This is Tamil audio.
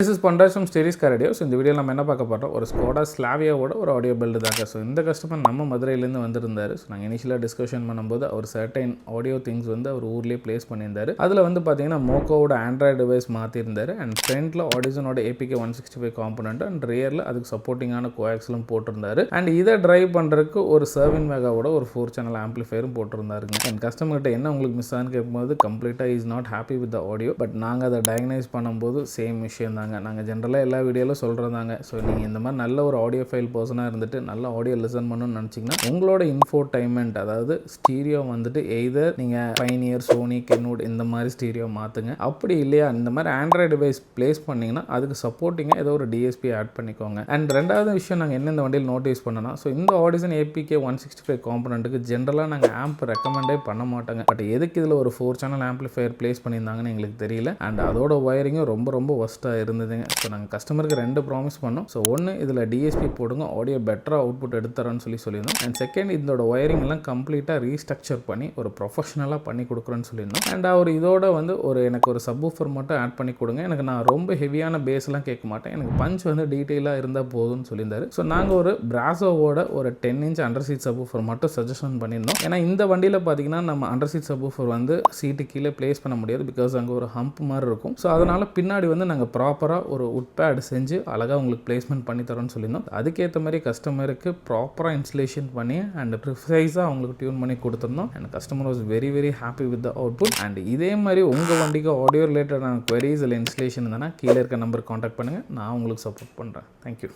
This is Pandaj from Stereos Car Radio. So இந்த வீடியோவில் நம்ம என்ன பார்க்க போகிறோம், ஒரு ஸ்கோடா ஸ்லாவியாவோட ஒரு ஆடியோ பில்டு தாங்க. ஸோ இந்த கஸ்டமர் நம்ம மதுரையிலேருந்து வந்திருந்தார். ஸோ நாங்கள் இனிஷியலாக டிஸ்கஷன் பண்ணும்போது அவர் சர்டைன் ஆடியோ திங்ஸ் வந்து அவர் ஊர்லேயே ப்ளேஸ் பண்ணியிருந்தார். அதில் வந்து பார்த்தீங்கன்னா மோக்கோவோட ஆண்ட்ராய்டு டிவைஸ் மாற்றிருந்தார். அண்ட் ஃப்ரண்ட்டில் ஆடிசனோட APK 165 காம்பனண்ட் அண்ட் ரியரில் அதுக்கு சப்போர்ட்டிங்கான கோஆக்ஸலும் போட்டிருந்தாரு. அண்ட் இதை ட்ரைவ் பண்ணுறதுக்கு ஒரு சர்வின் மெகாவோட ஒரு 4 சேனல் ஆம்பிளிஃபயரும் போட்டிருந்தாருங்க. அண்ட் கஸ்டமர்கிட்ட என்ன உங்களுக்கு மிஸ் ஆகுன்னு கேட்கும்போது கம்ப்ளீட்டாக is not happy with the audio. But நாங்கள் அதை டயக்னைஸ் பண்ணும்போது சேம் விஷயம் தான். நாங்கள் ஜென்ரலாக எல்லா வீடியோவில் சொல்கிறதாங்க. ஸோ நீங்கள் இந்த மாதிரி நல்ல ஒரு ஆடியோ ஃபைல் பர்சனாக இருந்துட்டு நல்ல ஆடியோ லிசன் பண்ணணும்னு நினச்சிங்கன்னா உங்களோட இன்ஃபோடைன்மெண்ட், அதாவது ஸ்டீரியோ வந்துட்டு எய்தர் நீங்கள் பைனியர், சோனி, கென்வுட் இந்த மாதிரி ஸ்டீரியோ மாற்றுங்க. அப்படி இல்லையா இந்த மாதிரி ஆண்ட்ராய்டு டிவைஸ் ப்ளேஸ் பண்ணிங்கன்னா அதுக்கு சப்போர்ட்டிங்காக ஏதோ ஒரு DSP ஆட் பண்ணிக்கோங்க. அண்ட் ரெண்டாவது விஷயம் நாங்கள் என்ன இந்த வண்டியில் நோட்டீஸ் பண்ணோன்னா, ஸோ இந்த ஆடிசன் APK 165 காம்பனண்ட்டுக்கு ஜென்ரலாக நாங்கள் ஆம்ப் ரெக்கமெண்டே பண்ண மாட்டோங்க. பட் எதுக்கு இதில் ஒரு 4 சேனல் ஆம்பிளிஃபயர் ப்ளேஸ் பண்ணியிருந்தாங்கன்னு எங்களுக்கு தெரியல. அண்ட் அதோட ஒயரிங்கும் ரொம்ப ஒஸ்ட்டாக இருந்ததுங்க. ஸோ நாங்கள் கஸ்டமருக்கு 2 ப்ராமிஸ் பண்ணோம். ஸோ ஒன்று, இதில் DSP போடுங்க, ஆடியோ பெட்டராக அவுட்புட் எடுத்துறோன்னு சொல்லியிருந்தோம். அண்ட் செகண்ட், இதோட ஒயரிங் எல்லாம் கம்ப்ளீட்டாக ரீஸ்ட்ரக்சர் பண்ணி ஒரு ப்ரொஃபஷனலாக பண்ணி கொடுக்குறேன்னு சொல்லியிருந்தோம். அண்ட் அவர் இதோட வந்து எனக்கு ஒரு சப்வூஃபர் மட்டும் ஆட் பண்ணி கொடுங்க, எனக்கு நான் ரொம்ப ஹெவியான பேஸ்லாம் கேட்க மாட்டேன், எனக்கு பஞ்ச் வந்து டீட்டெயிலாக இருந்தால் போதும்னு சொல்லியிருந்தாரு. ஸோ நாங்கள் ஒரு பிராசோவோட ஒரு 10 inch அண்டர் சீட் சப்வூஃபர் மட்டும் சஜஷன் பண்ணியிருந்தோம். ஏன்னா இந்த வண்டியில் பார்த்தீங்கன்னா நம்ம அண்டர் சீட் சப்வூஃபர் வந்து சீட்டு கீழே பிளேஸ் பண்ண முடியாது, பிகாஸ் அங்கே ஒரு ஹம்ப் மாதிரி இருக்கும். ஸோ அதனால் பின்னாடி வந்து நாங்கள் ப்ராப்பராக ஒரு உட் பேட் செஞ்சு அழகாக உங்களுக்கு பிளேஸ்மெண்ட் பண்ணி தரோன்னு சொல்லியிருந்தோம். அதுக்கேற்ற மாதிரி கஸ்டமருக்கு ப்ராப்பராக இன்ஸ்டலேஷன் பண்ணி அண்ட் ப்ரிசைஸாக அவங்களுக்கு டியூன் பண்ணி கொடுத்துருந்தோம். And customer was very happy with the output. And இதே மாதிரி உங்கள் வண்டிக்கு ஆடியோ ரிலேட்டடான குவரிஸ் இல்லை இன்ஸ்டலேஷன் இருந்தால் கீழே இருக்க நம்பருக்கு காண்டாக்ட் பண்ணுங்கள், நான் உங்களுக்கு சப்போர்ட் பண்ணுறேன். தேங்க்யூ.